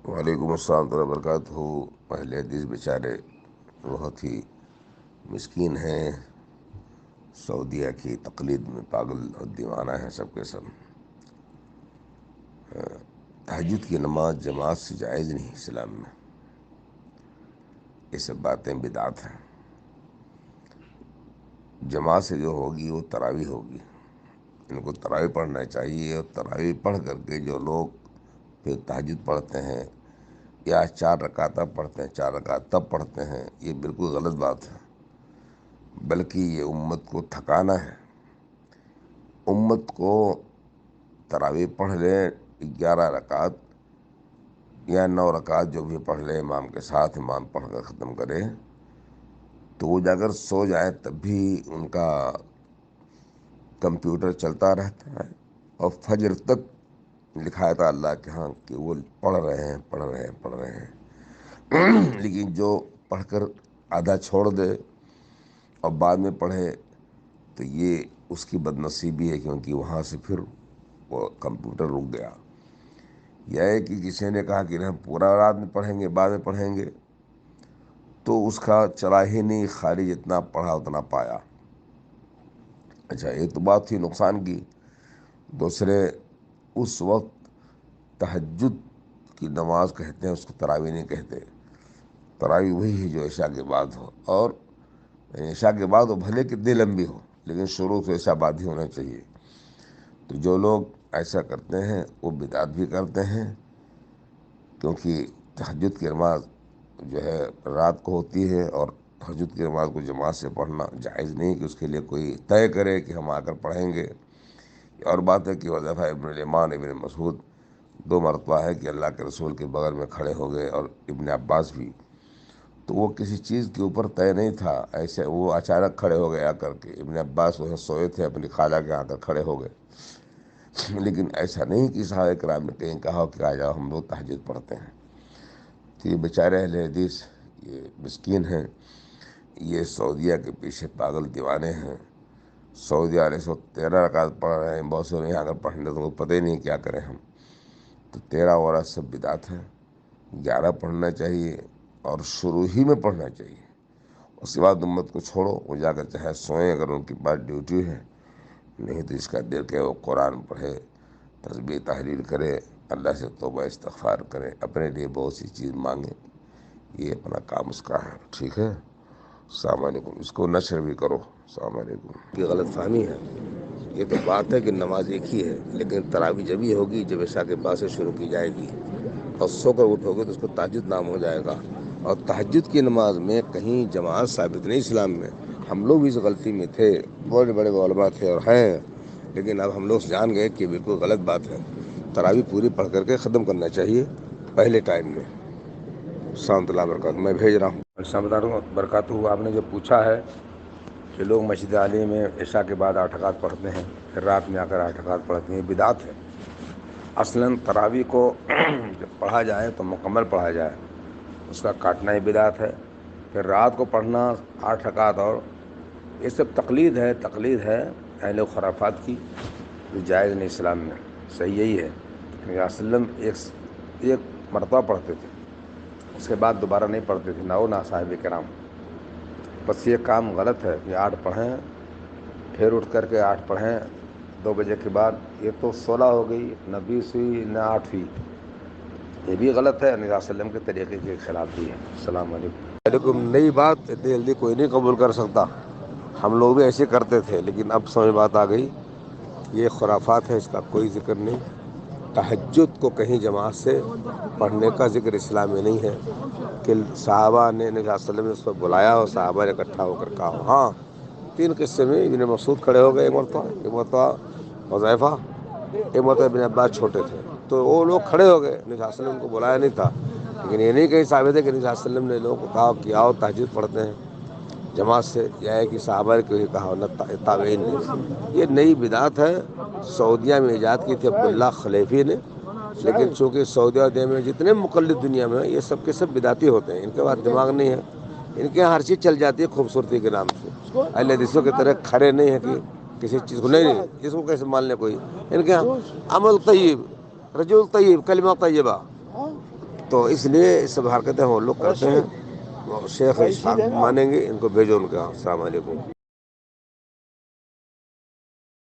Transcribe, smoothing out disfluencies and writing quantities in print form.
وعلیکم السلام ورحمۃ اللہ وبرکاتہ۔ اہل حدیث بیچارے بہت ہی مسکین ہیں، سعودیہ کی تقلید میں پاگل اور دیوانہ ہیں سب کے سب۔ تہجد کی نماز جماعت سے جائز نہیں اسلام میں، یہ سب باتیں بدعت ہیں۔ جماعت سے جو ہوگی وہ تراویح ہوگی، ان کو تراویح پڑھنا چاہیے، اور تراویح پڑھ کر کے جو لوگ پھر تہجد پڑھتے ہیں یا 4 رکعت پڑھتے ہیں، 4 رکعت تب پڑھتے ہیں، یہ بالکل غلط بات ہے، بلکہ یہ امت کو تھکانا ہے۔ امت کو تراویح پڑھ لیں 11 رکعت یا 9 رکعت جو بھی پڑھ لیں امام کے ساتھ، امام پڑھ کر ختم کرے، تو وہ جا کر سو جائے تب بھی ان کا کمپیوٹر چلتا رہتا ہے، اور فجر تک لکھا تھا اللہ کے ہاں کہ وہ پڑھ رہے ہیں۔ لیکن جو پڑھ کر آدھا چھوڑ دے اور بعد میں پڑھے تو یہ اس کی بد نصیبی ہے، کیونکہ وہاں سے پھر وہ کمپیوٹر رک گیا۔ یا ہے کہ کسی نے کہا کہ ہم پورا رات میں پڑھیں گے، بعد میں پڑھیں گے، تو اس کا چلا ہی نہیں، خالی جتنا پڑھا اتنا پایا۔ اچھا، ایک تو بات تھی نقصان کی، دوسرے اس وقت تہجد کی نماز کہتے ہیں، اس کو تراویح نہیں کہتے۔ تراویح وہی ہے جو عشاء کے بعد ہو، اور عشاء کے بعد وہ بھلے کتنی لمبی ہو، لیکن شروع سے عشاء بعد ہی ہونا چاہیے۔ تو جو لوگ ایسا کرتے ہیں وہ بدعت بھی کرتے ہیں، کیونکہ تہجد کی نماز جو ہے رات کو ہوتی ہے، اور تہجد کی نماز کو جماعت سے پڑھنا جائز نہیں کہ اس کے لیے کوئی طے کرے کہ ہم آ کر پڑھیں گے۔ اور بات ہے کہ حذیفہ ابن الیمان، ابن مسعود 2 مرتبہ ہے کہ اللہ کے رسول کے بغل میں کھڑے ہو گئے، اور ابن عباس بھی، تو وہ کسی چیز کے اوپر طے نہیں تھا، ایسے وہ اچانک کھڑے ہو گئے آ کر کے۔ ابن عباس وہیں سوئے تھے، اپنی خالہ کے آ کر کھڑے ہو گئے، لیکن ایسا نہیں کہ صحابہ کرام نے کہیں کہا ہو کہ آ جاؤ ہم لوگ تہجد پڑھتے ہیں۔ تو یہ بیچارے اہل حدیث یہ مسکین ہیں، یہ سعودیہ کے پیچھے پاگل دیوانے ہیں۔ سعودیہ والے اس وقت 13 رکعت پڑھ رہے ہیں، بہت سے نہیں آ کر پڑھنے تو پتہ ہی نہیں کیا کریں ہم۔ تو 13 سب بدعت ہے، 11 پڑھنا چاہیے، اور شروع ہی میں پڑھنا چاہیے۔ اس کے بعد امت کو چھوڑو، وہ جا کر چاہے سوئیں اگر ان کے پاس ڈیوٹی ہے، نہیں تو اس کا دل کہ وہ قرآن پڑھے، تسبیح تحلیل کرے، اللہ سے توبہ استغفار کرے، اپنے لیے بہت سی چیز مانگے، یہ اپنا کام اس کا ہے، ٹھیک ہے۔ السلام علیکم، اس کو نشر بھی کرو۔ السلام علیکم۔ یہ غلط فہمی ہے، یہ تو بات ہے کہ نماز ایک ہی ہے، لیکن تراویح جب ہی ہوگی جب عشاء کے بعد سے شروع کی جائے گی، اور سو کر اٹھو گے تو اس کو تہجد نام ہو جائے گا۔ اور تہجد کی نماز میں کہیں جماعت ثابت نہیں اسلام میں۔ ہم لوگ بھی اس غلطی میں تھے، بڑے بڑے علماء تھے اور ہیں، لیکن اب ہم لوگ جان گئے کہ بالکل غلط بات ہے۔ تراویح پوری پڑھ کر کے ختم کرنا چاہیے پہلے ٹائم میں۔ السلام اللہ وبرکاتہ، میں بھیج رہا ہوں۔ السلام برکاتہ۔ آپ نے جو پوچھا ہے کہ لوگ مسجد عالیہ میں عشاء کے بعد 8 رکعت پڑھتے ہیں، پھر رات میں آ کر 8 رکعت پڑھتے ہیں، بدعت ہے۔ اصلاً تراویح کو جب پڑھا جائے تو مکمل پڑھا جائے، اس کا کاٹنا ہی بدعت ہے۔ پھر رات کو پڑھنا 8 رکعت، اور یہ سب تقلید ہے اہل خرافات کی، جو جائز نہیں اسلام میں۔ صحیح یہی ہے کہ نبی صلی اللہ علیہ وسلم ایک مرتبہ پڑھتے تھے، اس کے بعد دوبارہ نہیں پڑھتے تھے، نہ صحابہ کرام۔ بس یہ کام غلط ہے کہ 8 پڑھیں پھر اٹھ کر کے 8 پڑھیں 2 بجے کے بعد، یہ تو 16 ہو گئی، نہ 20 ہوئی نہ 8 ہوئی، یہ بھی غلط ہے، نبی صلی اللہ علیہ وسلم کے طریقے کے خلاف بھی ہے۔ السلام علیکم۔ نئی بات اتنی جلدی کوئی نہیں قبول کر سکتا، ہم لوگ بھی ایسے کرتے تھے، لیکن اب سمجھ بات آ گئی، یہ خرافات ہے، اس کا کوئی ذکر نہیں۔ تہجد کو کہیں جماعت سے پڑھنے کا ذکر اسلام میں نہیں ہے کہ صحابہ نے نبی صلی اللہ علیہ وسلم نے اس پر بلایا اور صحابہ نے اکٹھا ہو کر کہا ہو۔ ہاں، 3 قصے میں ابن مسعود کھڑے ہو گئے، ایک مرتبہ حذیفہ، ایک مرتبہ ابن عباس چھوٹے تھے، تو وہ لوگ کھڑے ہو گئے، نبی صلی اللہ علیہ وسلم کو بلایا نہیں تھا، لیکن یہ نہیں کہیں ثابت ہے کہ نبی صلی اللہ علیہ وسلم نے لوگوں کو کہا کہ آؤ تہجد پڑھتے ہیں جماعت سے، یا ہے کہ صحابہ نے کوئی کہا نہ تابعین نے۔ یہ نئی بدعت ہے، سعودیہ میں ایجاد کی تھی عبداللہ خلیفی نے، لیکن چونکہ سعودیہ میں جتنے مقلد دنیا میں ہیں یہ سب کے سب بدعتی ہوتے ہیں، ان کے پاس دماغ نہیں ہے، ان کے یہاں ہر چیز چل جاتی ہے خوبصورتی کے نام سے۔ اہل حدیثوں کی طرح کھڑے نہیں ہیں کہ کسی چیز کو نہیں اس کو کیسے مان لے کوئی، ان کے یہاں عمل طیب، رجل طیب، کلمہ طیبہ، تو اس لیے یہ سب حرکتیں وہ لوگ کرتے ہیں. شیخ اسحاق مانیں گے ان کو بھیجو ان کے. السلام علیکم.